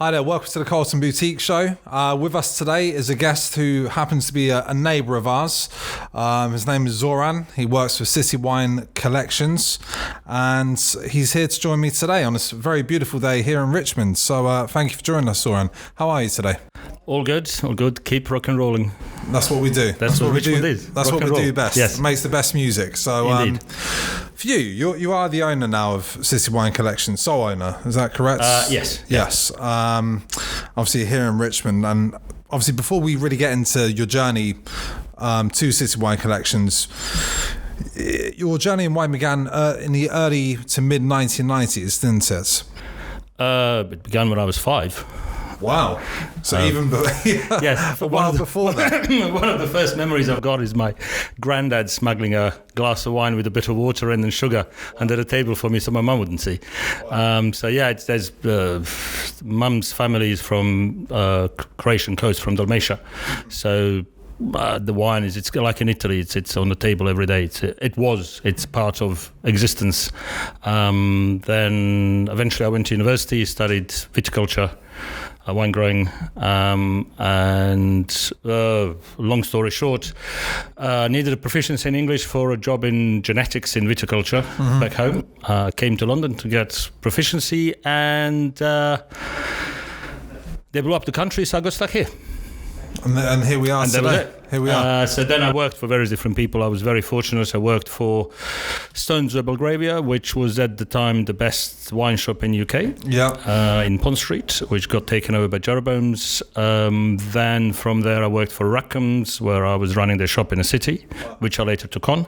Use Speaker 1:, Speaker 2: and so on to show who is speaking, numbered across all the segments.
Speaker 1: Hi there, welcome to the Carlton Boutique Show. With us today is a guest who happens to be a neighbour of ours. His name is Zoran. He works for City Wine Collections, and he's here to join me today on this very beautiful day here in Richmond. So thank you for joining us, Zoran. How are you today?
Speaker 2: All good, all good. Keep rock and rolling.
Speaker 1: That's what we do.
Speaker 2: That's what Richmond do. Is.
Speaker 1: That's rock what we do best. Yes. It makes the best music. So for you are the owner now of City Wine Collection, sole owner. Is that correct?
Speaker 2: Yes.
Speaker 1: Yes. Obviously here in Richmond, and obviously before we really get into your journey to City Wine Collections, your journey in wine began in the early to mid 1990s, didn't it?
Speaker 2: It began when I was 5.
Speaker 1: Wow. So even
Speaker 2: yes,
Speaker 1: a while before that.
Speaker 2: One of the first memories I've got is my granddad smuggling a glass of wine with a bit of water and then sugar under the table for me so my mum wouldn't see. Wow. There's mum's family is from Croatian coast, from Dalmatia. So the wine it's like in Italy, it's on the table every day. It's part of existence. Then eventually I went to university, studied viticulture, wine growing, and long story short, needed a proficiency in English for a job in genetics in viticulture back home. Came to London to get proficiency, and they blew up the country, so I got stuck here.
Speaker 1: And here we are
Speaker 2: and
Speaker 1: today.
Speaker 2: That was it.
Speaker 1: Here we are.
Speaker 2: So then I worked for various different people. I was very fortunate. I worked for Stones Belgravia, which was at the time the best wine shop in UK.
Speaker 1: Yeah.
Speaker 2: In Pond Street, which got taken over by Jeroboam's. Then from there I worked for Rackham's, where I was running their shop in the city, which I later took on.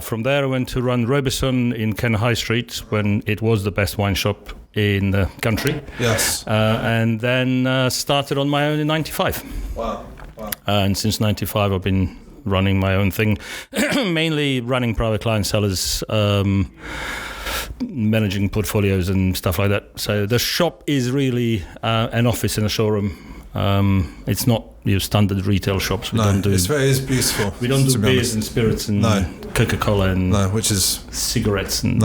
Speaker 2: From there I went to run Robeson in Ken High Street, when it was the best wine shop in the country.
Speaker 1: Yes.
Speaker 2: And then started on my own in 95.
Speaker 1: Wow.
Speaker 2: And since 95 I've been running my own thing, mainly running private client sellers, managing portfolios and stuff like that. So the shop is really an office in a showroom. It's not your standard retail shops.
Speaker 1: It's beautiful.
Speaker 2: We don't do beers and spirits and Coca-Cola and
Speaker 1: which is
Speaker 2: cigarettes and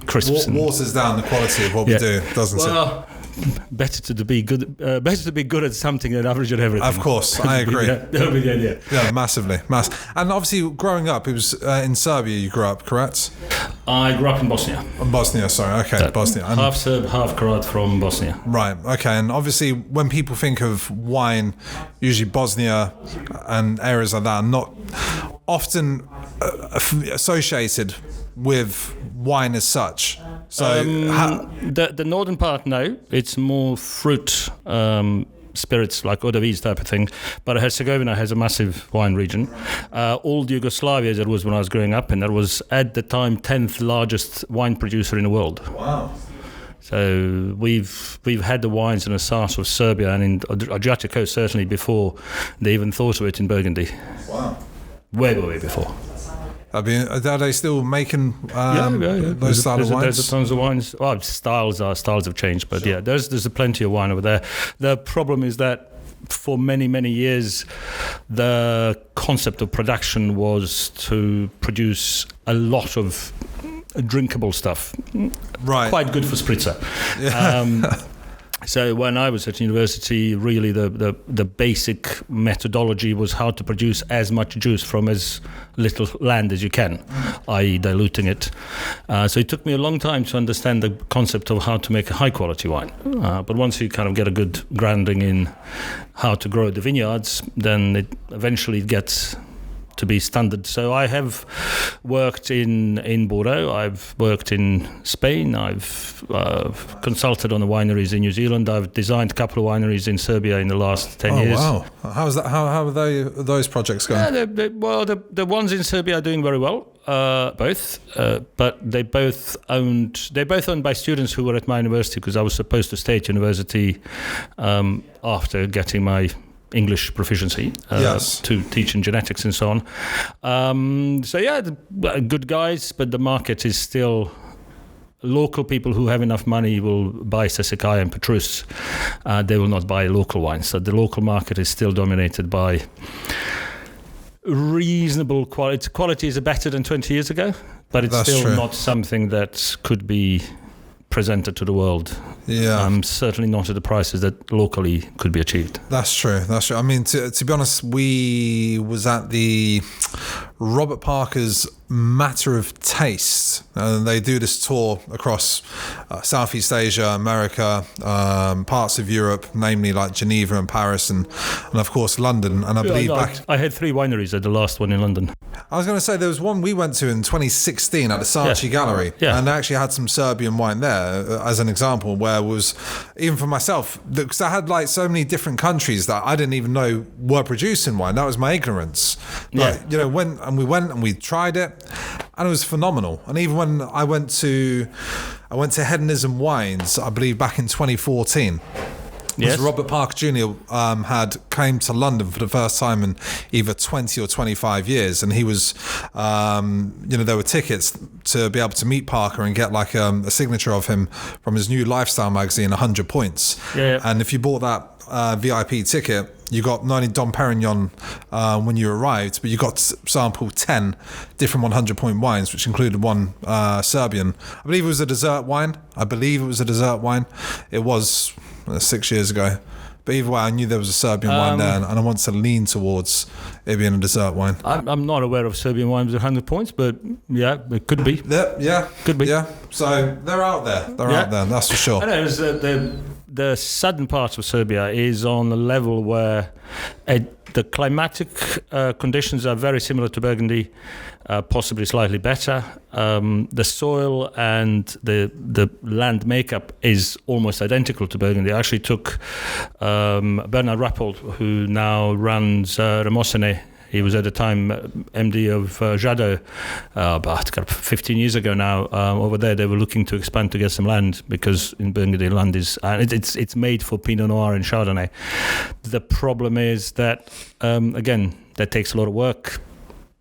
Speaker 2: crisps.
Speaker 1: Waters down the quality of what we do, doesn't it?
Speaker 2: Better to be good at something than average at everything.
Speaker 1: Of course, I agree.
Speaker 2: That would be the idea.
Speaker 1: Yeah, massively. And obviously, growing up, it was in Serbia you grew up, correct?
Speaker 2: I grew up in Bosnia.
Speaker 1: Bosnia, sorry. Okay, Bosnia. And
Speaker 2: half Serb, half Croat from Bosnia.
Speaker 1: Right, okay. And obviously, when people think of wine, usually Bosnia and areas like that are not often associated with wine as such. So
Speaker 2: the northern part, no, it's more fruit, spirits like eau de vie type of thing. But Herzegovina has a massive wine region. Old Yugoslavia, that was when I was growing up, and that was at the time 10th largest wine producer in the world.
Speaker 1: Wow.
Speaker 2: So we've had the wines in the south of Serbia and in Adriatic coast certainly before they even thought of it in Burgundy.
Speaker 1: Wow.
Speaker 2: Way before.
Speaker 1: Are they still making those style of wines?
Speaker 2: There's tons of wines. Well, styles have changed, but sure. There's plenty of wine over there. The problem is that for many years, the concept of production was to produce a lot of drinkable stuff.
Speaker 1: Right.
Speaker 2: Quite good for spritzer. Yeah. So when I was at university, really the basic methodology was how to produce as much juice from as little land as you can, i.e. diluting it. So it took me a long time to understand the concept of how to make a high quality wine. But once you kind of get a good grounding in how to grow the vineyards, then it eventually gets to be standard. So I have worked in Bordeaux, I've worked in Spain, I've consulted on the wineries in New Zealand, I've designed a couple of wineries in Serbia in the last 10 years.
Speaker 1: Oh wow. How's that? How are those projects going?
Speaker 2: The ones in Serbia are doing very well, both, but they're both owned by students who were at my university, because I was supposed to stay at university after getting my English proficiency to teach in genetics and so on. Good guys, but the market is still local people who have enough money will buy Sassicaia and Petrus. They will not buy local wines. So the local market is still dominated by reasonable quality. Quality is better than 20 years ago, but it's still not something that could be presented to the world. Certainly not at the prices that locally could be achieved.
Speaker 1: That's true. I mean, to be honest, we was at the Robert Parker's Matter of Taste, and they do this tour across Southeast Asia, America, parts of Europe, namely like Geneva and Paris, and of course London. And I believe
Speaker 2: I had 3 wineries at the last one in London.
Speaker 1: I was going to say there was one we went to in 2016 at the Sarchi Gallery, and they actually had some Serbian wine there as an example, where was, even for myself, because I had like so many different countries that I didn't even know were producing wine. That was my ignorance. But, we went and we tried it, and it was phenomenal. And even when I went to Hedonism Wines, I believe back in 2014. Yes. Robert Parker Jr. Came to London for the first time in either 20 or 25 years, and he was, there were tickets to be able to meet Parker and get like a signature of him from his new lifestyle magazine, 100 Points. And if you bought that VIP ticket, you got not only Dom Perignon when you arrived, but you got to sample 10 different 100-point wines, which included one Serbian. I believe it was a dessert wine. It was 6 years ago. But either way, I knew there was a Serbian wine there, and I wanted to lean towards it being a dessert wine.
Speaker 2: I'm not aware of Serbian wines with 100 points, but yeah, it could be.
Speaker 1: Could be. Yeah, so they're out there. Out there, that's for sure.
Speaker 2: I know, the southern part of Serbia is on a level where the climatic conditions are very similar to Burgundy, possibly slightly better. The soil and the land makeup is almost identical to Burgundy. I actually took Bernard Rappold, who now runs Remosene. He was at the time MD of Jadot, about 15 years ago now. Over there, they were looking to expand to get some land, because in Burgundy, land is it's made for Pinot Noir and Chardonnay. The problem is that again, that takes a lot of work.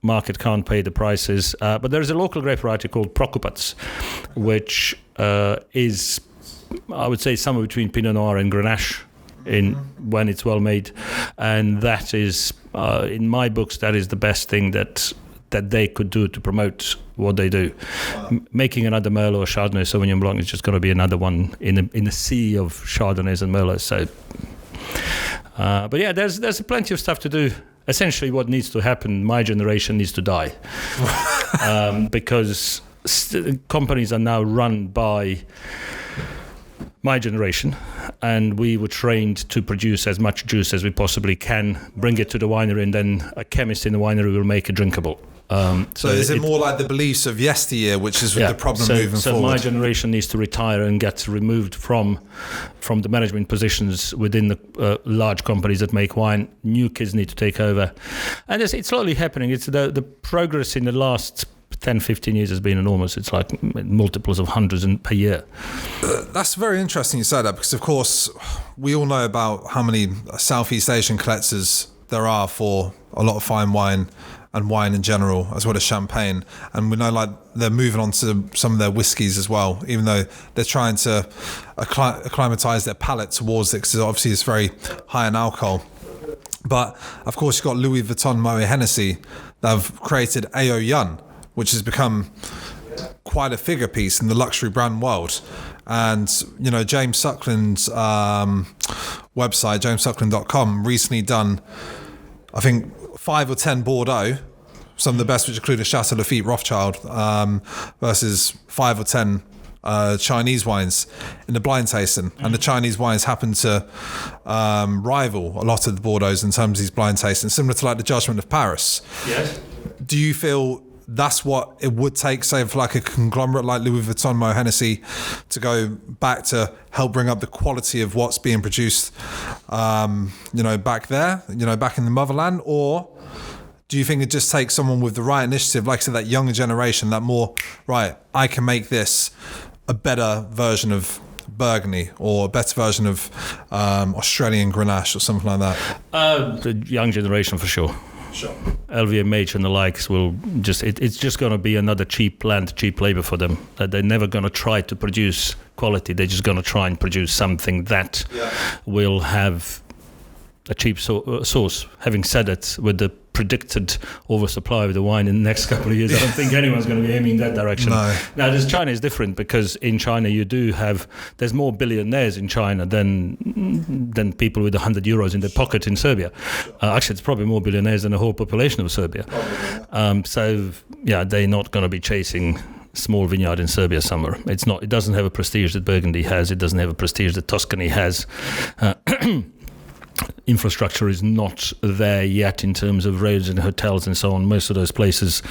Speaker 2: Market can't pay the prices, but there is a local grape variety called Prokupats, which is, I would say, somewhere between Pinot Noir and Grenache when it's well made, and that is, in my books, that is the best thing that they could do to promote what they do. Making another Merlot or Chardonnay Sauvignon Blanc is just going to be another one in a sea of Chardonnays and Merlots. So, but yeah, there's plenty of stuff to do. Essentially, what needs to happen, my generation needs to die, because companies are now run by my generation, and we were trained to produce as much juice as we possibly can, bring it to the winery, and then a chemist in the winery will make it drinkable.
Speaker 1: So is it more like the beliefs of yesteryear, which is the problem moving forward?
Speaker 2: So my generation needs to retire and get removed from the management positions within the large companies that make wine. New kids need to take over, and it's slowly happening. It's the progress in the last 10-15 years has been enormous. It's like multiples of hundreds per year.
Speaker 1: That's very interesting you say that, because of course we all know about how many Southeast Asian collectors there are for a lot of fine wine and wine in general, as well as champagne, and we know like they're moving on to some of their whiskies as well, even though they're trying to acclimatise their palate towards it, because obviously it's very high in alcohol. But of course you've got Louis Vuitton Moet Hennessy that have created Ao Yun, which has become quite a figure piece in the luxury brand world. And James Sucklin's website, jamessuckling.com, recently done, I think, 5 or 10 Bordeaux, some of the best, which include a Chateau Lafite Rothschild, versus 5 or 10 Chinese wines in the blind tasting. And the Chinese wines happen to rival a lot of the Bordeaux in terms of these blind tastings, similar to like the Judgment of Paris.
Speaker 2: Yes.
Speaker 1: Do you feel that's what it would take, say, for like a conglomerate like Louis Vuitton Moet Hennessy to go back to help bring up the quality of what's being produced, back there, back in the motherland? Or do you think it just takes someone with the right initiative, like I said, that younger generation, that more, right, I can make this a better version of Burgundy or a better version of Australian Grenache or something like that?
Speaker 2: The young generation for sure.
Speaker 1: Sure.
Speaker 2: LVMH and the likes will it's just going to be another cheap land, cheap labor for them. They're never going to try to produce quality. They're just going to try and produce something that will have a cheap source. Having said it, with the predicted oversupply of the wine in the next couple of years, I don't think anyone's going to be aiming in that direction.
Speaker 1: No.
Speaker 2: Now, China is different, because in China there's more billionaires in China than people with 100 euros in their pocket in Serbia. Actually, it's probably more billionaires than the whole population of Serbia. They're not going to be chasing small vineyard in Serbia summer. It doesn't have a prestige that Burgundy has. It doesn't have a prestige that Tuscany has. Infrastructure is not there yet in terms of roads and hotels and so on. Most of those places,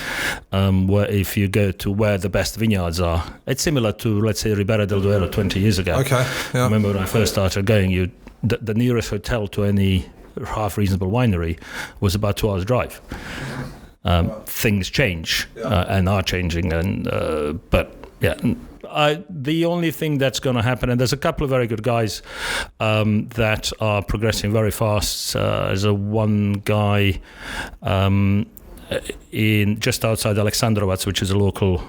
Speaker 2: where if you go to where the best vineyards are, it's similar to, let's say, Ribera del Duero 20 years ago.
Speaker 1: Okay. Yeah.
Speaker 2: I remember when I first started going, the nearest hotel to any half reasonable winery was about 2 hours drive. Things change and are changing, the only thing that's going to happen, and there's a couple of very good guys that are progressing very fast. There's one guy in just outside Aleksandrovac, which is a local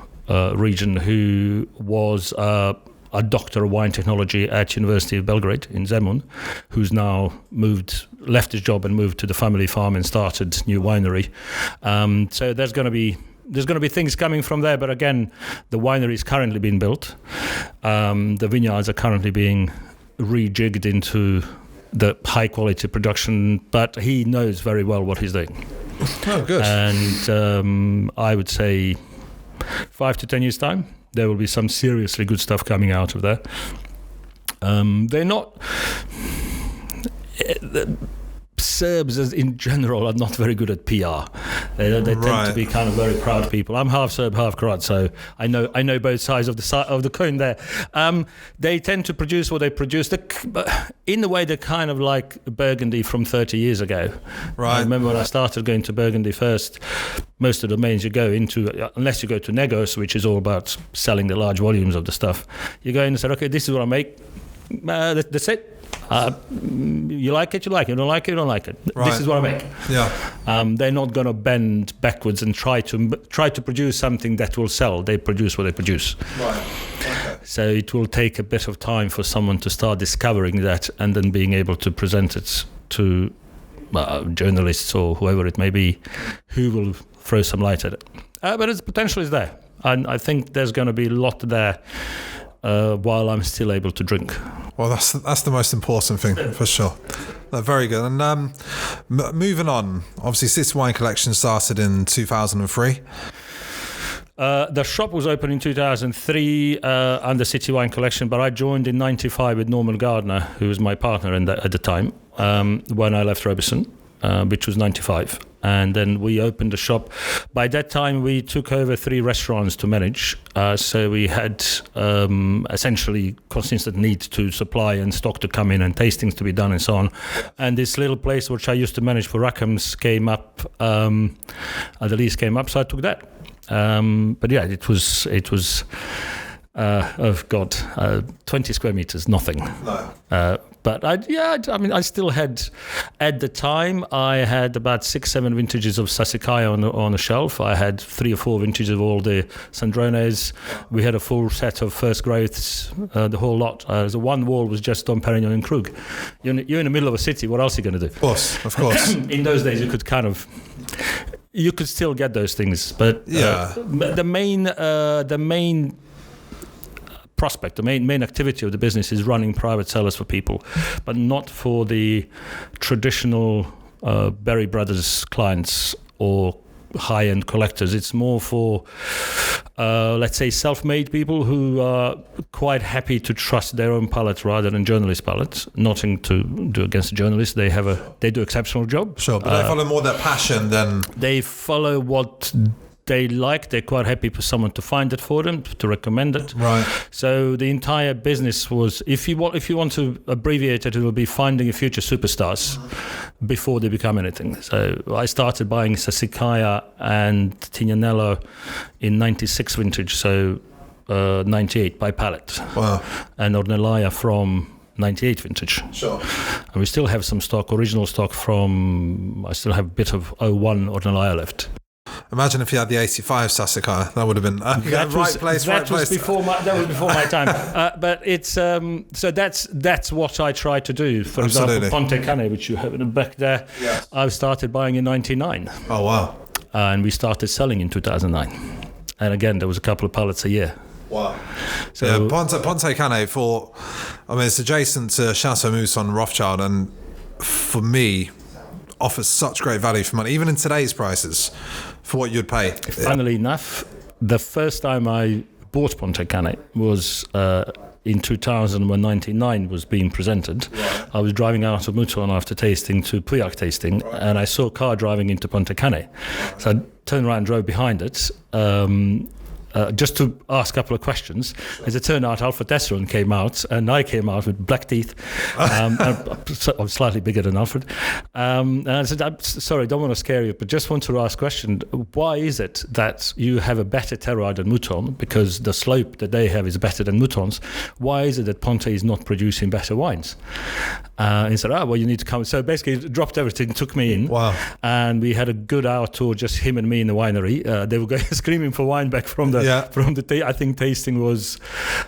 Speaker 2: region, who was a doctor of wine technology at University of Belgrade in Zemun, who's now left his job and moved to the family farm and started new winery. So there's going to be things coming from there, but again, the winery is currently being built. The vineyards are currently being rejigged into the high quality production, but he knows very well what he's doing.
Speaker 1: Oh, good.
Speaker 2: And I would say 5 to 10 years time, there will be some seriously good stuff coming out of there. They're not... Serbs in general are not very good at PR. They tend to be kind of very proud people. I'm half Serb, half Croat, so I know both sides of the coin there. They tend to produce what they produce. In a way, they're kind of like Burgundy from 30 years ago.
Speaker 1: Right.
Speaker 2: I remember when I started going to Burgundy first, most of the domains you go into, unless you go to Negos, which is all about selling the large volumes of the stuff, you go in and say, okay, this is what I make. That's it. You like it, you like it. You don't like it, you don't like it.
Speaker 1: Right.
Speaker 2: This is what I make.
Speaker 1: Yeah.
Speaker 2: They're not going to bend backwards and try to produce something that will sell. They produce what they produce.
Speaker 1: Right. Okay.
Speaker 2: So it will take a bit of time for someone to start discovering that and then being able to present it to journalists or whoever it may be, who will throw some light at it. But its potential is there. And I think there's going to be a lot there while I'm still able to drink.
Speaker 1: Well, that's the most important thing, for sure. Very good. And moving on, obviously City Wine Collection started in 2003.
Speaker 2: The shop was opened in 2003 under City Wine Collection, but I joined in 95 with Norman Gardner, who was my partner at the time, when I left Robeson, which was 95. And then we opened the shop. By that time, we took over 3 restaurants to manage. So we had essentially consistent need to supply and stock to come in and tastings to be done and so on. And this little place, which I used to manage for Rackham's, came up. The lease came up, so I took that. But yeah, it was 20 square meters, nothing.
Speaker 1: No.
Speaker 2: But I still had, at the time, I had about 6-7 vintages of Sassicaia on the shelf. I had 3 or 4 vintages of all the Sandrones. We had a full set of first growths, the whole lot. The one wall was just Dom Perignon and Krug. You're in the middle of a city. What else are you going to do?
Speaker 1: Of course.
Speaker 2: In those days, you could still get those things, but the main prospect, the main activity of the business is running private cellars for people, but not for the traditional Berry Brothers clients or high-end collectors. It's more for, let's say, self-made people who are quite happy to trust their own palate rather than journalist palates. Nothing to do against the journalists. They do exceptional job.
Speaker 1: Sure, but they follow more their passion than...
Speaker 2: They follow what they like. They're quite happy for someone to find it for them, to recommend it.
Speaker 1: Right.
Speaker 2: So the entire business was, if you want to abbreviate it, it will be finding a future superstars before they become anything. So I started buying Sassicaia and Tignanello in 96 vintage, so 98 by pallet.
Speaker 1: Wow.
Speaker 2: And Ornellaia from 98 vintage.
Speaker 1: Sure.
Speaker 2: And we still have some stock, original stock I still have a bit of 01 Ornellaia left.
Speaker 1: Imagine if you had the 85 Sassicaia. That would have been right place.
Speaker 2: That was before my time. But it's so that's what I try to do. For example, Ponte Canelo, which you have in the back there, yes. I started buying in 1999.
Speaker 1: Oh wow!
Speaker 2: And we started selling in 2009. And again, there was a couple of pallets a year.
Speaker 1: Wow. So yeah, Ponte Canelo it's adjacent to Chateau Mousse on Rothschild, and for me, offers such great value for money, even in today's prices, for what you'd pay.
Speaker 2: Funnily enough, the first time I bought Ponte Canelo was in 2000 when 99 was being presented. Right. I was driving out of Mouton after tasting to Pauillac tasting, right. And I saw a car driving into Ponte Canelo. Right. So I turned around and drove behind it. Just to ask a couple of questions. Sure. As it turned out, Alfred Tesseron came out, and I came out with black teeth. I'm slightly bigger than Alfred. And I said, I'm sorry, don't want to scare you, but just want to ask a question. Why is it that you have a better terroir than Mouton? Because the slope that they have is better than Mouton's. Why is it that Ponte is not producing better wines? He said, well, you need to come. So basically, dropped everything, took me in.
Speaker 1: Wow.
Speaker 2: And we had a good hour tour, just him and me in the winery. They were going screaming for wine back from the I think tasting was,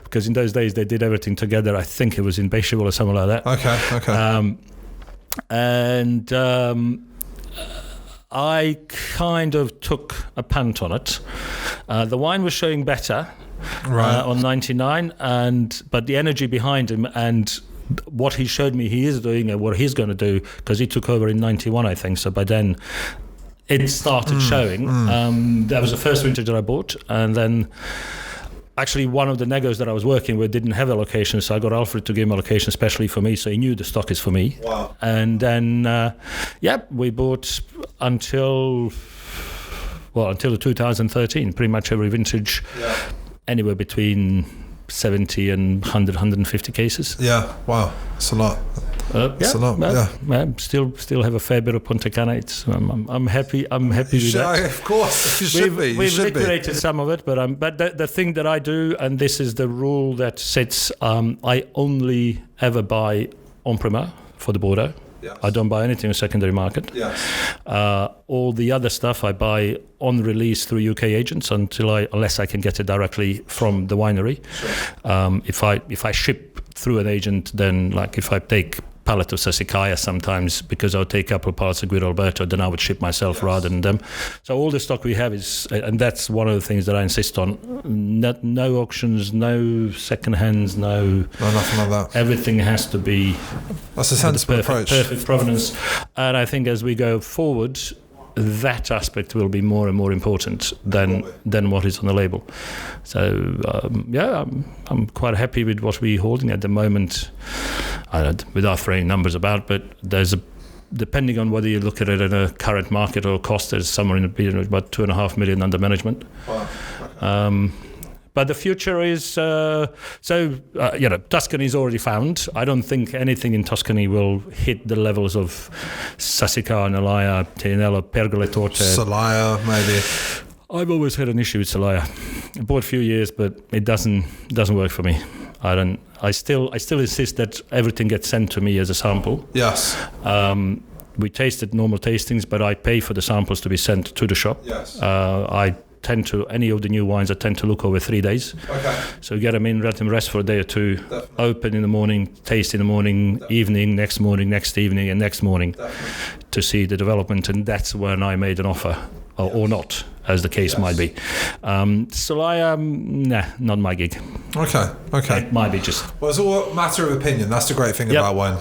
Speaker 2: because in those days they did everything together. I think it was in Becherville or something like that.
Speaker 1: Okay.
Speaker 2: I kind of took a punt on it. The wine was showing better on 99, but the energy behind him and what he showed me he is doing and what he's going to do, because he took over in 91, I think. So by then it started showing. That was the first vintage that I bought, and then actually one of the negos that I was working with didn't have a location, so I got Alfred to give him a location especially for me, so he knew the stock is for me.
Speaker 1: Wow.
Speaker 2: And then we bought until 2013, pretty much every vintage, anywhere between 70 and 100, 150 cases.
Speaker 1: Yeah, wow, that's a lot. That's a lot.
Speaker 2: Still have a fair bit of Ponte Canelo. I'm happy. With that.
Speaker 1: Of course, you should be.
Speaker 2: We've liquidated some of it, but the thing that I do, and this is the rule that sits, I only ever buy En Primeur for the Bordeaux. Yes. I don't buy anything in the secondary market.
Speaker 1: Yes.
Speaker 2: All the other stuff I buy on release through UK agents unless I can get it directly from the winery. Sure. If I ship through an agent, then like if I take pallet of Sassicaia sometimes, because I'll take a couple of pallets of Guido Alberto, then I would ship myself rather than them. So all the stock we have is, and that's one of the things that I insist on, no auctions, no second hands, no
Speaker 1: nothing like that.
Speaker 2: Everything has to be
Speaker 1: that's a sensible approach.
Speaker 2: Perfect provenance. And I think as we go forward, that aspect will be more and more important than what is on the label. So I'm quite happy with what we're holding at the moment. Without throwing numbers about, but there's depending on whether you look at it in a current market or cost, there's somewhere in between about 2.5 million under management. Wow. Okay. But the future is Tuscany is already found. I don't think anything in Tuscany will hit the levels of Sassicaia, Nalaia, Tenello, Pergole Torte.
Speaker 1: Salaia, maybe.
Speaker 2: I've always had an issue with Salaia. I bought a few years, but it doesn't work for me. I still insist that everything gets sent to me as a sample.
Speaker 1: Yes.
Speaker 2: We tasted normal tastings, but I pay for the samples to be sent to the shop.
Speaker 1: Yes.
Speaker 2: Any of the new wines, I tend to look over 3 days.
Speaker 1: Okay.
Speaker 2: So get them in, let them rest for a day or two.
Speaker 1: Definitely.
Speaker 2: Open in the morning, taste in the morning, Definitely. Evening, next morning, next evening, and next morning.
Speaker 1: Definitely.
Speaker 2: To see the development, and that's when I made an offer, or not, as the case might be. Salaia, not my gig.
Speaker 1: Okay.
Speaker 2: It might be just...
Speaker 1: Well, it's all a matter of opinion. That's the great thing about wine.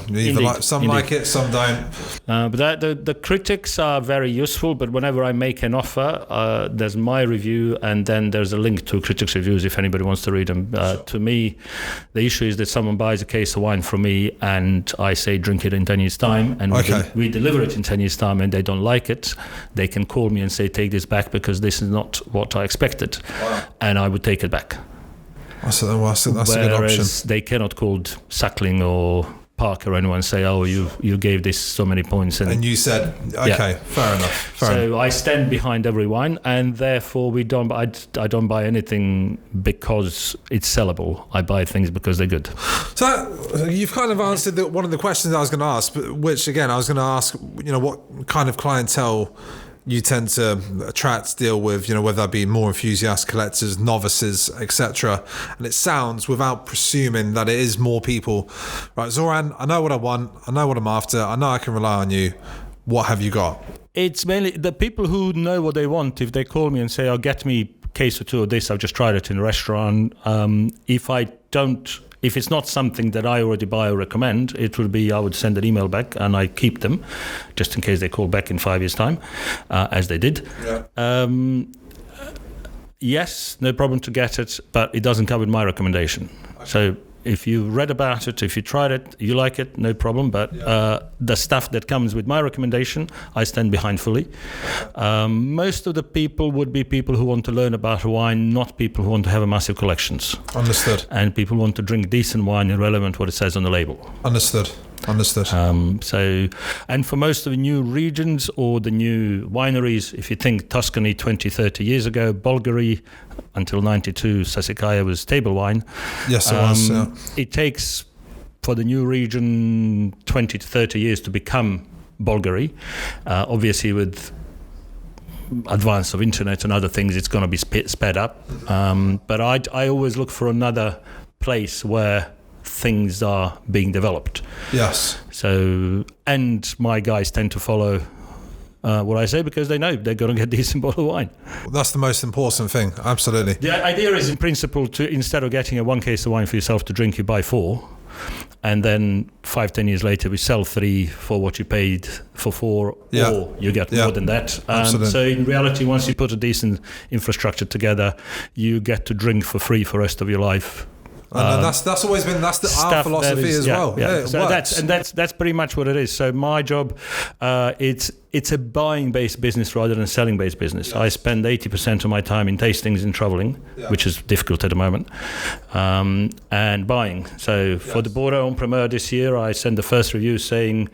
Speaker 1: Some like it, some don't.
Speaker 2: But the critics are very useful, but whenever I make an offer, there's my review, and then there's a link to critics' reviews if anybody wants to read them. Sure. To me, the issue is that someone buys a case of wine from me, and I say drink it in 10 years' time, and we deliver it in 10 years' time, and they don't like it. They can call me and say, take this back because this is not what I expected. Wow. And I would take it back.
Speaker 1: That's a good option.
Speaker 2: Whereas they cannot call Suckling or Parker or anyone and say, oh, you gave this so many points. And
Speaker 1: you said, okay, fair enough.
Speaker 2: So I stand behind every wine, and therefore I don't buy anything because it's sellable. I buy things because they're good.
Speaker 1: So you've kind of answered one of the questions I was going to ask, but which again I was going to ask, what kind of clientele you tend to deal with, whether that be more enthusiast collectors, novices, etc. And it sounds, without presuming, that it is more people. Right, Zoran, I know what I want. I know what I'm after. I know I can rely on you. What have you got?
Speaker 2: It's mainly the people who know what they want. If they call me and say, "Oh, get me a case or two of this," I've just tried it in a restaurant. If it's not something that I already buy or recommend, it will be, I would send an email back and I keep them just in case they call back in 5 years' time, as they did. Yeah. Yes, no problem to get it, but it doesn't come with my recommendation. Okay. So if you read about it, if you tried it, you like it, no problem. But the stuff that comes with my recommendation, I stand behind fully. Most of the people would be people who want to learn about wine, not people who want to have a massive collections.
Speaker 1: Understood.
Speaker 2: And people want to drink decent wine, irrelevant what it says on the label.
Speaker 1: Understood.
Speaker 2: And for most of the new regions or the new wineries, if you think Tuscany 20, 30 years ago, Bulgari until 92, Sassicaia was table wine.
Speaker 1: Yes, it was. Yeah.
Speaker 2: It takes for the new region 20 to 30 years to become Bulgari. Obviously, with advance of internet and other things, it's going to be sped up. But I always look for another place where things are being developed.
Speaker 1: Yes.
Speaker 2: So, and my guys tend to follow what I say because they know they're going to get decent bottle of wine.
Speaker 1: Well, that's the most important thing. Absolutely.
Speaker 2: The idea is, in principle, to instead of getting a one case of wine for yourself to drink, you buy 4. And then 5-10 years later, we sell 3 for what you paid for 4, or you get more than that. So in reality, once you put a decent infrastructure together, you get to drink for free for the rest of your life.
Speaker 1: That's always been our philosophy as well.
Speaker 2: Yeah. So that's pretty much what it is. So my job, it's a buying-based business rather than a selling-based business. Yes. I spend 80% of my time in tastings and traveling, which is difficult at the moment, and buying. So for the Bordeaux En Primeur this year, I sent the first review saying,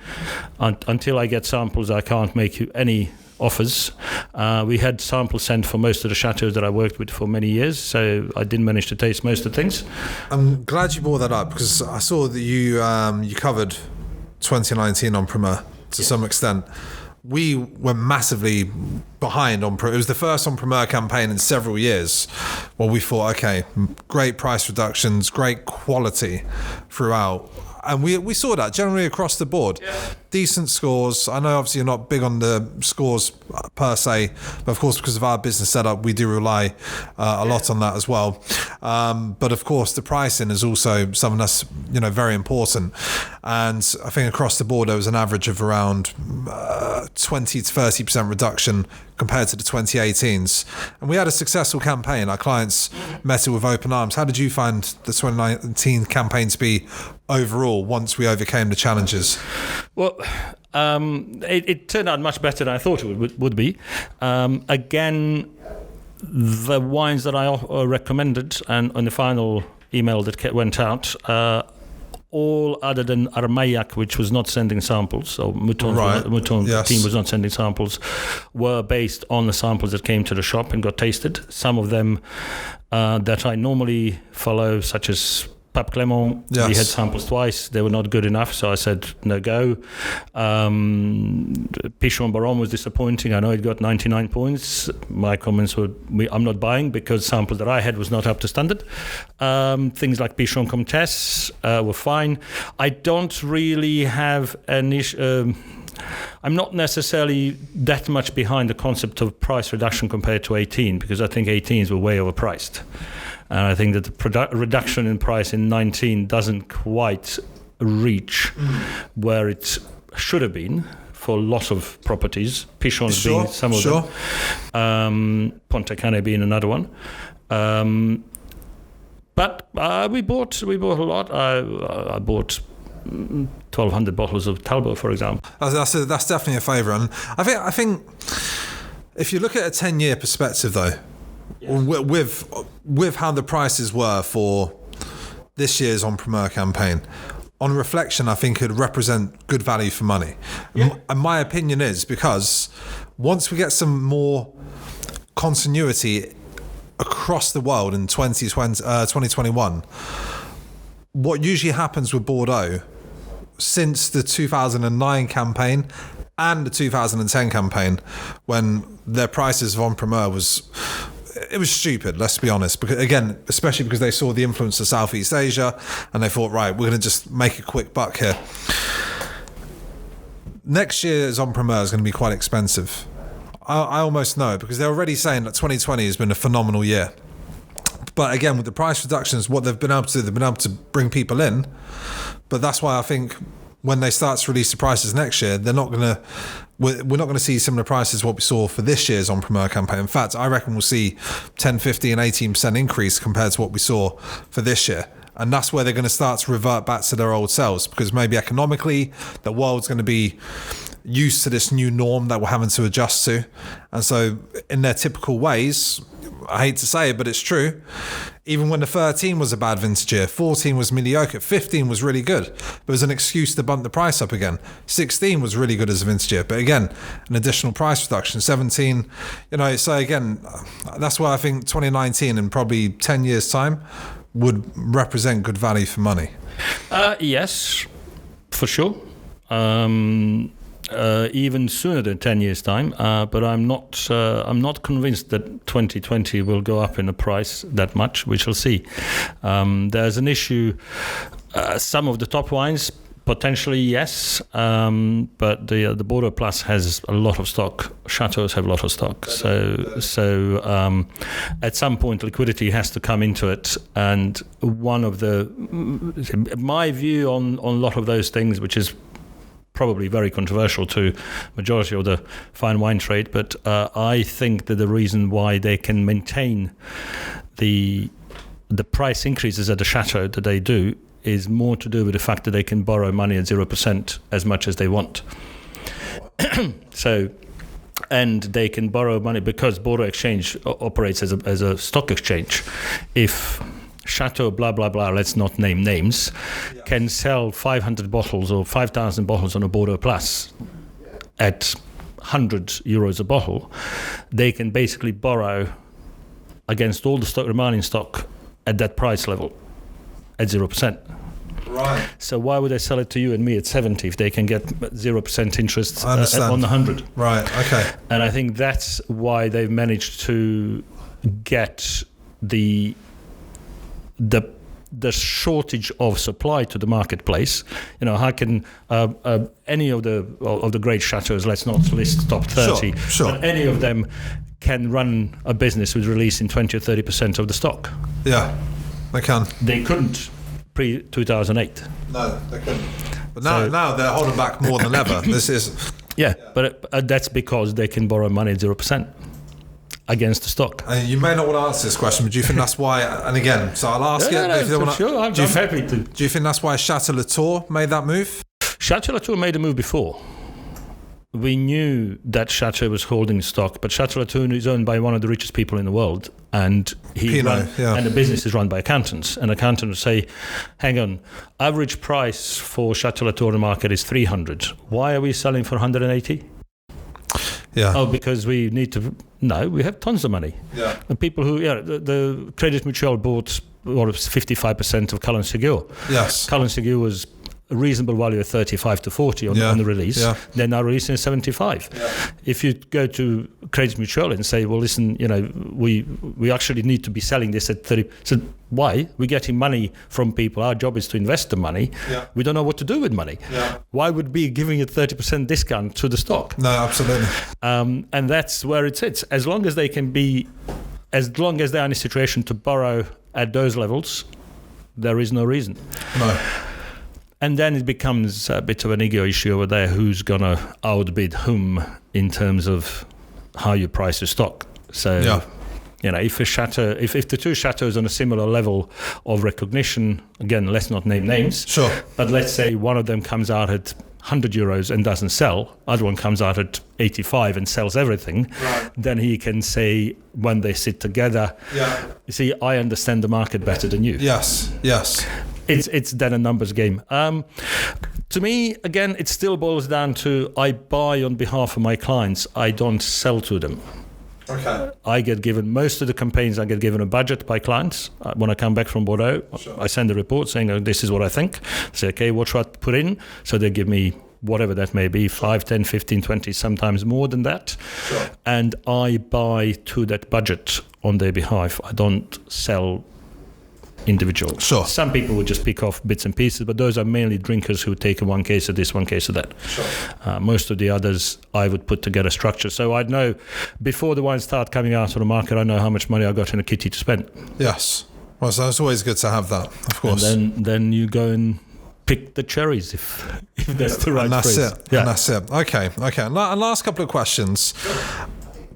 Speaker 2: until I get samples, I can't make you any offers. We had samples sent for most of the chateaus that I worked with for many years, so I didn't manage to taste most of the things.
Speaker 1: I'm glad you brought that up because I saw that you covered 2019 En Primeur to some extent. We were massively behind on Primeur. It was the first En Primeur campaign in several years. Well, we thought, okay, great price reductions, great quality throughout. And we saw that generally across the board. Yeah. Decent scores. I know obviously you're not big on the scores per se, but of course because of our business setup, we do rely a lot on that as well. But of course the pricing is also something that's very important. And I think across the board there was an average of around 20 to 30% reduction compared to the 2018s. And we had a successful campaign. Our clients met it with open arms. How did you find the 2019 campaign to be overall once we overcame the challenges?
Speaker 2: Well, it turned out much better than I thought it would be. Again, the wines that I recommended and on the final email that went out, all other than Armagnac, which was not sending samples, so Mouton team was not sending samples, were based on the samples that came to the shop and got tasted. Some of them that I normally follow, such as Pape Clément, we had samples twice. They were not good enough, so I said no go. Pichon Baron was disappointing. I know it got 99 points. My comments were, I'm not buying because samples that I had was not up to standard. Things like Pichon Comtesse were fine. I don't really have an issue. I'm not necessarily that much behind the concept of price reduction compared to 18 because I think 18s were way overpriced. And I think that the reduction in price in 19 doesn't quite reach where it should have been for lots of properties. Pichon being some of them. Ponte Canelo being another one. But we bought a lot. I bought 1,200 bottles of Talbot, for example.
Speaker 1: That's definitely a favourite. And I think if you look at a 10-year perspective, though, with how the prices were for this year's En Primeur campaign, on reflection, I think it would represent good value for money. Yeah. And my opinion is because once we get some more continuity across the world in 2021, what usually happens with Bordeaux since the 2009 campaign, and the 2010 campaign, when their prices of En Primeur was stupid, let's be honest, because again, especially because they saw the influence of Southeast Asia and they thought, right, we're going to just make a quick buck here. Next year's En Primeur is going to be quite expensive. I almost know, because they're already saying that 2020 has been a phenomenal year. But again, with the price reductions, what they've been able to do, they've been able to bring people in. But that's why I think when they start to release the prices next year, we're not going to see similar prices what we saw for this year's En Primeur campaign. In fact, I reckon we'll see 10, 15, 18% increase compared to what we saw for this year. And that's where they're going to start to revert back to their old selves, because maybe economically the world's going to be used to this new norm that we're having to adjust to. And so in their typical ways, I hate to say it, but it's true, even when the 13 was a bad vintage year, 14 was mediocre, 15 was really good. There was an excuse to bump the price up again. 16 was really good as a vintage year, but again, an additional price reduction. 17, so again, that's why I think 2019 in probably 10 years' time would represent good value for money.
Speaker 2: Yes, for sure. Even sooner than 10 years' time, but I'm not convinced that 2020 will go up in the price that much. We shall see. There's an issue. Some of the top wines, potentially yes, but the Bordeaux Plus has a lot of stock. Chateaus have a lot of stock. So at some point liquidity has to come into it. And my view on a lot of those things, which is probably very controversial to majority of the fine wine trade, but I think that the reason why they can maintain the price increases at the chateau that they do is more to do with the fact that they can borrow money at 0% as much as they want. And they can borrow money because Bordeaux Exchange operates as a stock exchange. If Chateau blah blah blah, let's not name names, can sell 500 bottles or 5,000 bottles on a Bordeaux Plus at 100 euros a bottle, they can basically borrow against all the remaining stock at that price level at 0%.
Speaker 1: Right.
Speaker 2: So why would they sell it to you and me at 70 if they can get 0% interest on the 100?
Speaker 1: Right. Okay.
Speaker 2: And I think that's why they've managed to get the shortage of supply to the marketplace. How can any of the great chateaus, let's not list top 30,
Speaker 1: sure.
Speaker 2: But any of them can run a business with releasing 20 or 30% of the stock?
Speaker 1: Yeah, they can.
Speaker 2: They couldn't pre-2008.
Speaker 1: No, they couldn't. But now they're holding back more than ever. This is...
Speaker 2: Yeah, but that's because they can borrow money at 0%. Against the stock.
Speaker 1: You may not want to answer this question, but do you think that's why? And again, so I'll ask you.
Speaker 2: Sure, I'm happy to.
Speaker 1: Do you think that's why Chateau Latour made that move?
Speaker 2: Chateau Latour made a move before. We knew that Chateau was holding stock, but Chateau Latour is owned by one of the richest people in the world, and and the business is run by accountants. And accountants say, "Hang on, average price for Chateau Latour in the market is 300. Why are we selling for 180?"
Speaker 1: Yeah.
Speaker 2: Oh, because we need to. No, we have tons of money.
Speaker 1: Yeah.
Speaker 2: The people who, the Credit Mutuel bought 55% of Calon Ségur.
Speaker 1: Yes.
Speaker 2: Calon Ségur was a reasonable value of 35 to 40 on the release. Yeah. They're now releasing at 75. Yeah. If you go to Credit Mutuel and say, well, listen, we actually need to be selling this at 30. So why? We're getting money from people. Our job is to invest the money. Yeah. We don't know what to do with money. Yeah. Why would we be giving a 30% discount to the stock?
Speaker 1: No, absolutely.
Speaker 2: And that's where it sits. As long as they are in a situation to borrow at those levels, there is no reason.
Speaker 1: No.
Speaker 2: And then it becomes a bit of an ego issue over there, who's going to outbid whom in terms of how you price your stock. So, if the two chateaus on a similar level of recognition, again, let's not name names.
Speaker 1: Sure.
Speaker 2: But let's say one of them comes out at 100 euros and doesn't sell, other one comes out at 85 and sells everything, right. Then he can say, when they sit together, you see, I understand the market better than you.
Speaker 1: Yes.
Speaker 2: It's then a numbers game. To me, again, it still boils down to I buy on behalf of my clients. I don't sell to them.
Speaker 1: Okay.
Speaker 2: I get given, most of the campaigns, I get given a budget by clients. When I come back from Bordeaux, sure. I send a report saying, this is what I think. I say, okay, what should I put in? So they give me whatever that may be, 5, 10, 15, 20, sometimes more than that.
Speaker 1: Sure.
Speaker 2: And I buy to that budget on their behalf. I don't sell individual.
Speaker 1: Sure.
Speaker 2: Some people would just pick off bits and pieces, but those are mainly drinkers who take one case of this, one case of that.
Speaker 1: Sure.
Speaker 2: Most of the others, I would put together structure. So I'd know, before the wines start coming out on the market, I know how much money I got in a kitty to spend.
Speaker 1: Yes. Well, so it's always good to have that, of course.
Speaker 2: And then you go and pick the cherries, if that's the right
Speaker 1: and that's
Speaker 2: phrase.
Speaker 1: it. Yeah. And that's it. Okay. And last couple of questions.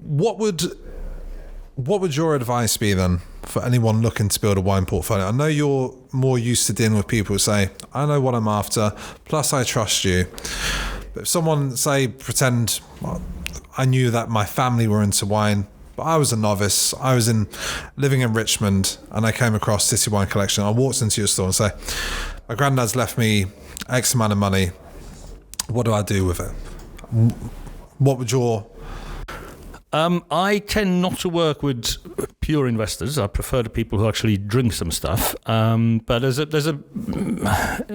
Speaker 1: What would your advice be then for anyone looking to build a wine portfolio? I know you're more used to dealing with people who say, I know what I'm after, plus I trust you. But if someone, say, pretend I knew that my family were into wine, but I was a novice, I was living in Richmond, and I came across City Wine Collection. I walked into your store and say, my granddad's left me X amount of money. What do I do with it? What would your...
Speaker 2: I tend not to work with pure investors. I prefer the people who actually drink some stuff. But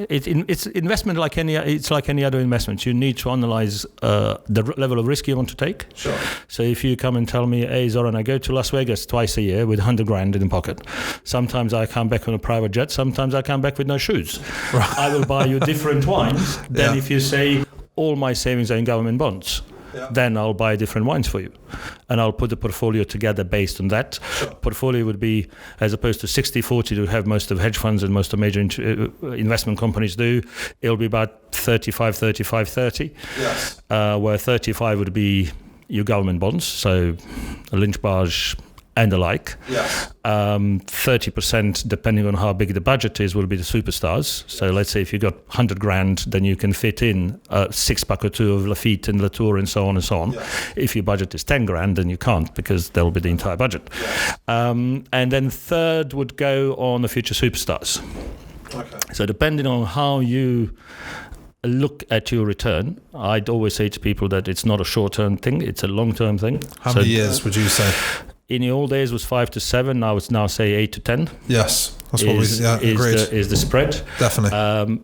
Speaker 2: it's investment like any other investment. You need to analyze the level of risk you want to take.
Speaker 1: Sure.
Speaker 2: So if you come and tell me, hey Zoran, I go to Las Vegas twice a year with 100 grand in the pocket. Sometimes I come back on a private jet. Sometimes I come back with no shoes. Right. I will buy you different wines than if you say all my savings are in government bonds. Yeah. Then I'll buy different wines for you. And I'll put the portfolio together based on that.
Speaker 1: Sure.
Speaker 2: Portfolio would be, as opposed to 60-40 to have most of hedge funds and most of major investment companies do, it'll be about 35-35-30.
Speaker 1: Yes.
Speaker 2: Where 35 would be your government bonds, so a Lynch Barge and the like.
Speaker 1: Yes.
Speaker 2: 30%, depending on how big the budget is, will be the superstars. So let's say if you got 100 grand, then you can fit in a 6-pack or 2 of Lafite and Latour and so on and so on.
Speaker 1: Yes.
Speaker 2: If your budget is 10 grand, then you can't, because that'll be the entire budget.
Speaker 1: Yes.
Speaker 2: And then third would go on the future superstars.
Speaker 1: Okay.
Speaker 2: So depending on how you look at your return, I'd always say to people that it's not a short-term thing, it's a long-term thing.
Speaker 1: How many years would you say?
Speaker 2: In the old days was 5 to 7. Now it's say 8 to 10.
Speaker 1: Yes, that's what agreed.
Speaker 2: Is the spread
Speaker 1: definitely?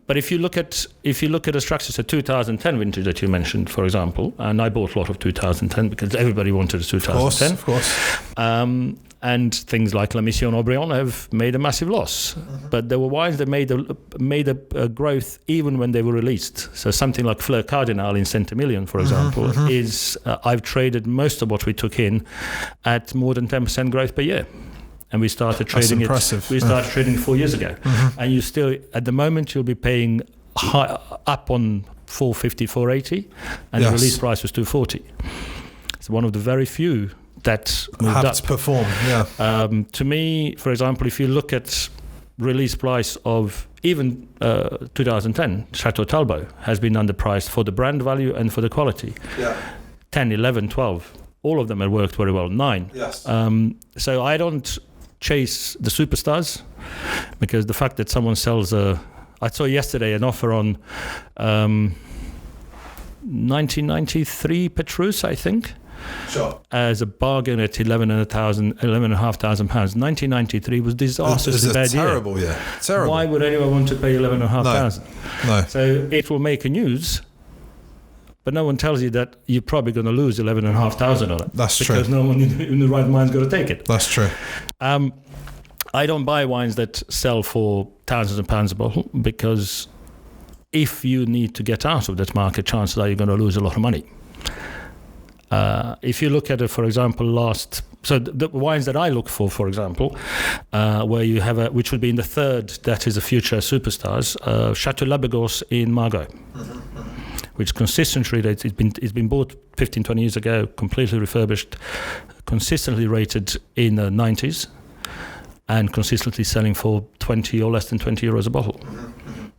Speaker 2: But if you look at the structures, a 2010 vintage that you mentioned, for example, and I bought a lot of 2010 because everybody wanted a 2010.
Speaker 1: Of course.
Speaker 2: And things like La Mission Aubryon have made a massive loss. Mm-hmm. But there were wines that made a growth even when they were released. So something like Fleur Cardinal in Saint-Emilion, for example, is I've traded most of what we took in at more than 10% growth per year. And we started trading it. We started trading 4 years ago. Mm-hmm. And you still, at the moment, you'll be paying up on 450, 480, and the release price was 240. It's one of the very few that moved
Speaker 1: have
Speaker 2: up.
Speaker 1: To perform, yeah.
Speaker 2: To me, for example, if you look at release price of even 2010, Chateau Talbot has been underpriced for the brand value and for the quality.
Speaker 1: Yeah.
Speaker 2: 10, 11, 12, all of them have worked very well. 9.
Speaker 1: Yes.
Speaker 2: So I don't chase the superstars, because the fact that someone sells I saw yesterday an offer on 1993 Petrus, I think.
Speaker 1: Sure.
Speaker 2: As a bargain at £11,500. 1993 was disastrously bad year.
Speaker 1: Terrible, yeah. Terrible.
Speaker 2: Why would anyone want to pay £11,500?
Speaker 1: No.
Speaker 2: So it will make a news, but no one tells you that you're probably going to lose £11,500 on it.
Speaker 1: That's true.
Speaker 2: Because no one in the right mind's going to take it.
Speaker 1: That's true.
Speaker 2: I don't buy wines that sell for thousands of pounds a bottle, because if you need to get out of that market, chances are you're going to lose a lot of money. If you look at it, for example, the wines that I look for example, where you have which would be in the third, that is the future superstars, Chateau Labégos in Margaux, which consistently, it's been bought 15, 20 years ago, completely refurbished, consistently rated in the 90s, and consistently selling for 20 or less than 20 euros a bottle.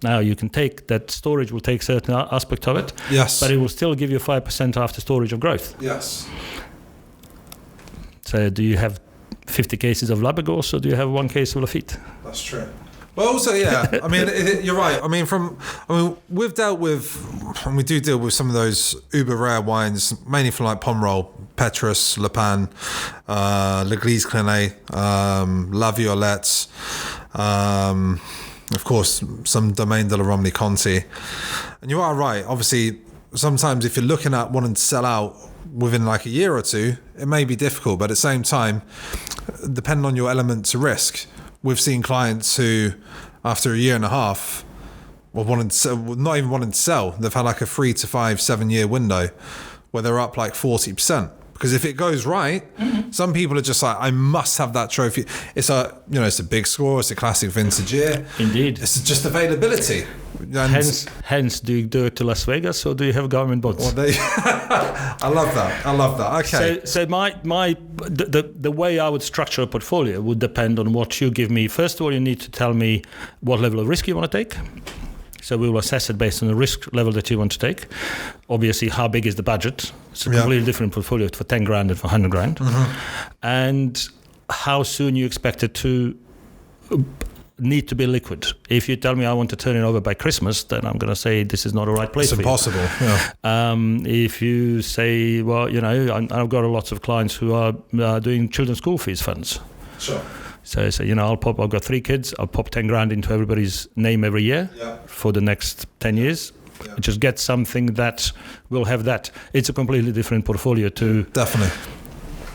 Speaker 2: Now, you can take that storage will take certain aspect of it,
Speaker 1: yes,
Speaker 2: but it will still give you 5% after storage of growth.
Speaker 1: Yes.
Speaker 2: So do you have 50 cases of Labégos, or do you have 1 case of Lafite?
Speaker 1: That's true. But also, yeah, I mean, you're right. I mean, we've dealt with, and we do deal with some of those uber rare wines, mainly from like Pomerol, Petrus, Le Pen, L'Église Clinay, La Violette, Of course, some Domaine de la Romney Conti. And you are right. Obviously, sometimes if you're looking at wanting to sell out within like a year or two, it may be difficult. But at the same time, depending on your element to risk, we've seen clients who, after a year and a half, not even wanting to sell, they've had like a 3 to 5, 7 year window where they're up like 40%. Because if it goes right, some people are just like, I must have that trophy. It's it's a big score. It's a classic vintage year.
Speaker 2: Indeed.
Speaker 1: It's just availability. And
Speaker 2: hence, do you do it to Las Vegas or do you have government bonds?
Speaker 1: Well, I love that. Okay.
Speaker 2: So the way I would structure a portfolio would depend on what you give me. First of all, you need to tell me what level of risk you want to take. So we will assess it based on the risk level that you want to take. Obviously, how big is the budget? It's a completely different portfolio for 10 grand and for 100 grand. And how soon you expect it to need to be liquid. If you tell me I want to turn it over by Christmas, then I'm going to say this is not a right place for you.
Speaker 1: It's impossible.
Speaker 2: If you say, well, I've got lots of clients who are doing children's school fees funds.
Speaker 1: Sure.
Speaker 2: So I've got 3 kids, I'll pop 10 grand into everybody's name every year for the next 10 years. Yeah. Just get something that will have that. It's a completely different portfolio to...
Speaker 1: Definitely.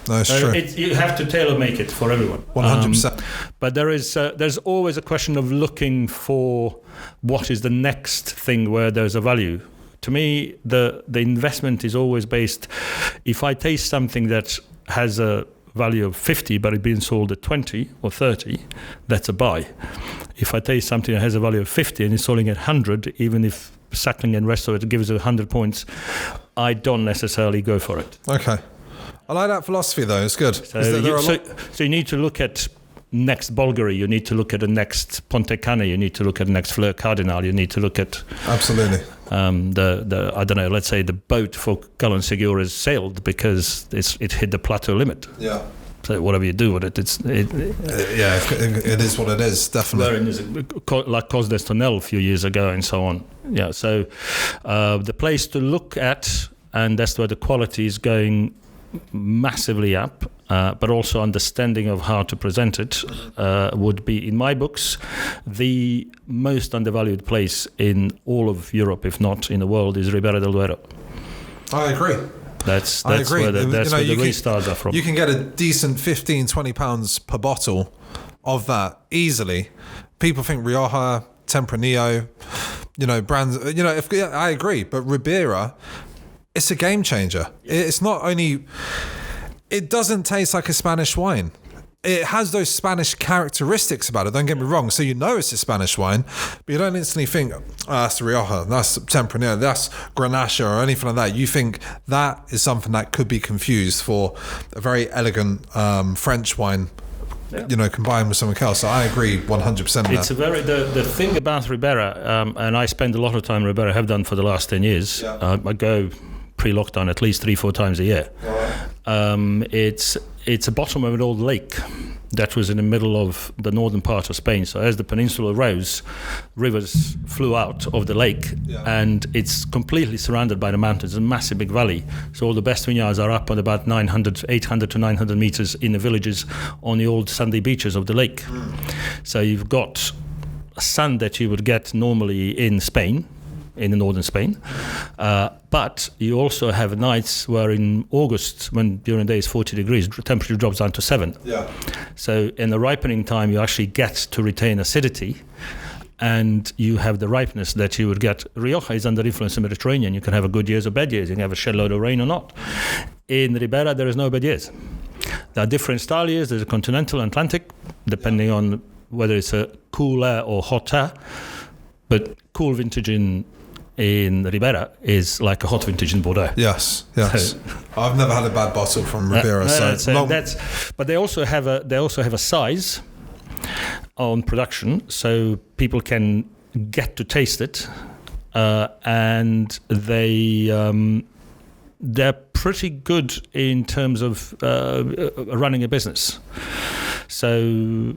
Speaker 1: No, it's true.
Speaker 2: You have to tailor-make it for everyone.
Speaker 1: 100%.
Speaker 2: But there's always a question of looking for what is the next thing where there's a value. To me, the investment is always based... If I taste something that has a value of 50 but it's being sold at 20 or 30, that's a buy. If I taste something that has a value of 50 and it's selling at 100, even if Suckling and rest of it gives it 100 points, I don't necessarily go for it.
Speaker 1: Okay, I like that philosophy though. It's good.
Speaker 2: So you need to look at next Bulgari, you need to look at the next Ponte Canelo, you need to look at the next Fleur Cardinal, you need to look at
Speaker 1: absolutely
Speaker 2: the I don't know, let's say the boat for Cullen Segura is sailed because it hit the plateau limit.
Speaker 1: Yeah.
Speaker 2: So whatever you do with it, it
Speaker 1: is what it is. Definitely.
Speaker 2: Like Cos d'Estornel a few years ago and so on. Yeah. So the place to look at, and that's where the quality is going massively up, but also understanding of how to present it would be, in my books, the most undervalued place in all of Europe, if not in the world, is Ribera del Duero.
Speaker 1: I agree.
Speaker 2: That's where the restars are from.
Speaker 1: You can get a decent 15, 20 pounds per bottle of that easily. People think Rioja, Tempranillo, brands, I agree, but Ribera, it's a game changer. It's not only, it doesn't taste like a Spanish wine. It has those Spanish characteristics about it, don't get me wrong. So it's a Spanish wine, but you don't instantly think, that's Rioja, that's Tempranillo, that's Grenache or anything like that. You think that is something that could be confused for a very elegant French wine, combined with something else. So I agree 100%.
Speaker 2: It's the thing about Ribera, and I spend a lot of time in Ribera, have done for the last 10 years. Yeah. I go pre-lockdown at least 3-4 times a year. Right. It's a bottom of an old lake that was in the middle of the northern part of Spain. So as the peninsula rose, rivers flew out of the lake, and it's completely surrounded by the mountains, a massive big valley. So all the best vineyards are up on about 800 to 900 meters in the villages on the old sandy beaches of the lake. So you've got a sun that you would get normally in Spain, in the northern Spain, but you also have nights where in August, when during the day is 40 degrees, temperature drops down to 7. Yeah. So in the ripening time, you actually get to retain acidity, and you have the ripeness that you would get. Rioja is under influence of the Mediterranean. You can have a good years or bad years. You can have a shed load of rain or not. In Ribera, there is no bad years. There are different style years. There's a continental and Atlantic, depending on whether it's a cool air or hot air. But cool vintage in Ribera is like a hot vintage in Bordeaux.
Speaker 1: Yes. So, I've never had a bad bottle from Ribera.
Speaker 2: But they also have a size on production, so people can get to taste it, and they're pretty good in terms of running a business. So,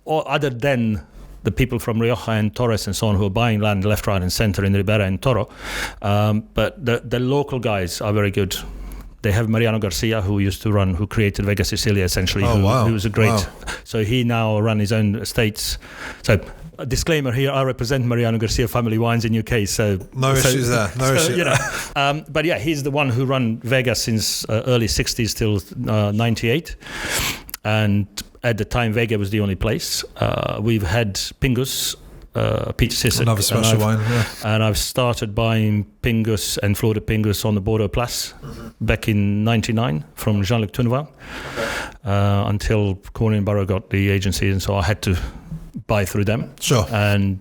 Speaker 2: other than the people from Rioja and Torres and so on who are buying land left, right, and centre in Ribera and Toro. But the local guys are very good. They have Mariano Garcia, who created Vega Sicilia essentially, who was a great. So he now runs his own estates. So a disclaimer here, I represent Mariano Garcia Family Wines in UK, so...
Speaker 1: No issues there, no issues.
Speaker 2: You know, but yeah, he's the one who run Vega since early 60s till 98. And at the time, Vega was the only place. We've had Pingus, Peach Sisek.
Speaker 1: Another special wine, yeah.
Speaker 2: And I've started buying Pingus and Flor de Pingus on the Bordeaux Plus back in 99 from Jean-Luc Tourneval, until Cornyn Borough got the agency, and so I had to buy through them.
Speaker 1: Sure.
Speaker 2: And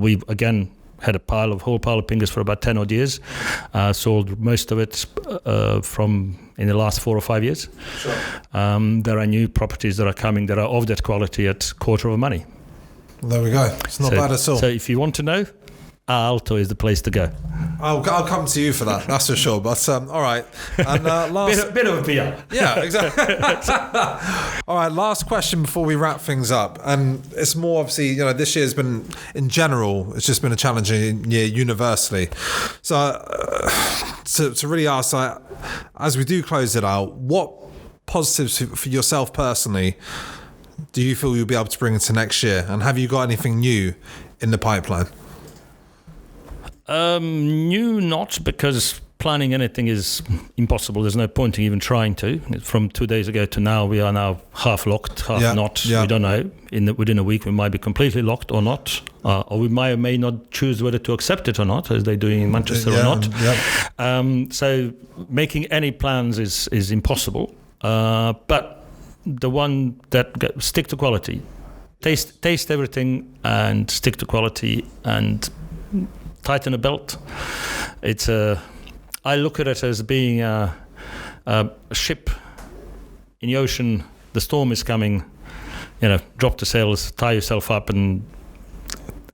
Speaker 2: we've, again, had a whole pile of Pingus for about 10 odd years. Sold most of it in the last 4 or 5 years.
Speaker 1: Sure.
Speaker 2: There are new properties that are coming that are of that quality at quarter of money.
Speaker 1: There we go. It's not bad at all.
Speaker 2: So if you want to know, Alto is the place to go.
Speaker 1: I'll come to you for that, that's for sure. But all right. And last
Speaker 2: bit of a PR.
Speaker 1: Yeah, exactly. All right, last question before we wrap things up. And it's more obviously, this year's been, in general, it's just been a challenging year universally. So to really ask, as we do close it out, what positives for yourself personally do you feel you'll be able to bring into next year? And have you got anything new in the pipeline?
Speaker 2: New not, because planning anything is impossible. There's no point in even trying to. From 2 days ago to now, we are now half locked, half not. Yeah. We don't know. Within a week, we might be completely locked or not. Or we may not choose whether to accept it or not, as they're doing in Manchester or not. Yeah. So making any plans is impossible. But the one that stick to quality, taste everything and stick to quality and tighten a belt. I look at it as being a ship in the ocean. The storm is coming. Drop the sails, tie yourself up, and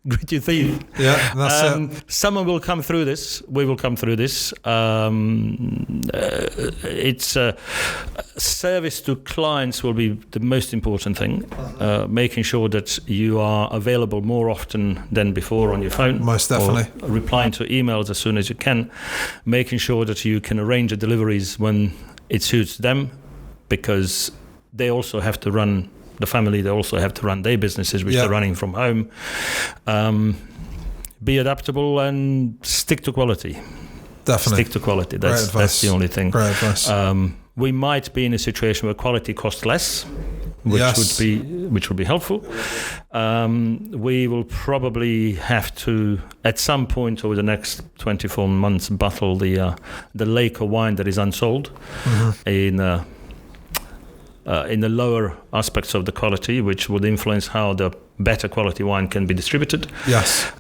Speaker 2: grit your teeth. Yeah, that's it. Someone will come through this. We will come through this. It's service to clients will be the most important thing. Making sure that you are available more often than before on your phone.
Speaker 1: Most definitely.
Speaker 2: Or replying to emails as soon as you can. Making sure that you can arrange the deliveries when it suits them, because they also have to run. The family, they also have to run their businesses, which they're running from home. Be adaptable and stick to quality.
Speaker 1: Definitely.
Speaker 2: Stick to quality. That's the only thing.
Speaker 1: Great advice.
Speaker 2: We might be in a situation where quality costs less, which would be helpful. We will probably have to, at some point over the next 24 months, bottle the lake of wine that is unsold in the lower aspects of the quality, which would influence how the better quality wine can be distributed.
Speaker 1: Yes.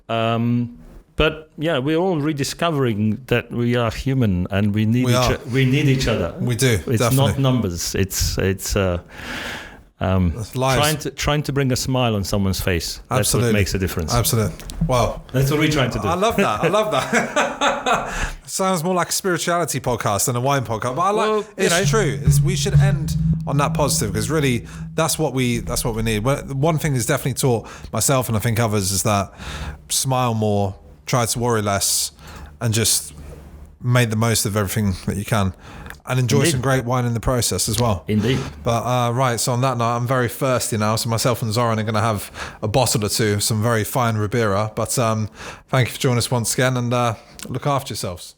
Speaker 2: But yeah, we're all rediscovering that we are human and we need each other.
Speaker 1: We do.
Speaker 2: It's
Speaker 1: definitely
Speaker 2: not numbers. It's trying to bring a smile on someone's face. That's
Speaker 1: Absolutely.
Speaker 2: What makes a difference.
Speaker 1: Absolutely. Wow.
Speaker 2: That's what we're trying to do.
Speaker 1: I love that. Sounds more like a spirituality podcast than a wine podcast, but it's true. We should end on that positive, because really that's what we need. One thing is definitely taught myself, and I think others, is that smile more, try to worry less, and just make the most of everything that you can. And enjoy some great wine in the process as well.
Speaker 2: Indeed.
Speaker 1: But right, so on that note, I'm very thirsty now. So myself and Zoran are going to have a bottle or two of some very fine Ribera. But thank you for joining us once again, and look after yourselves.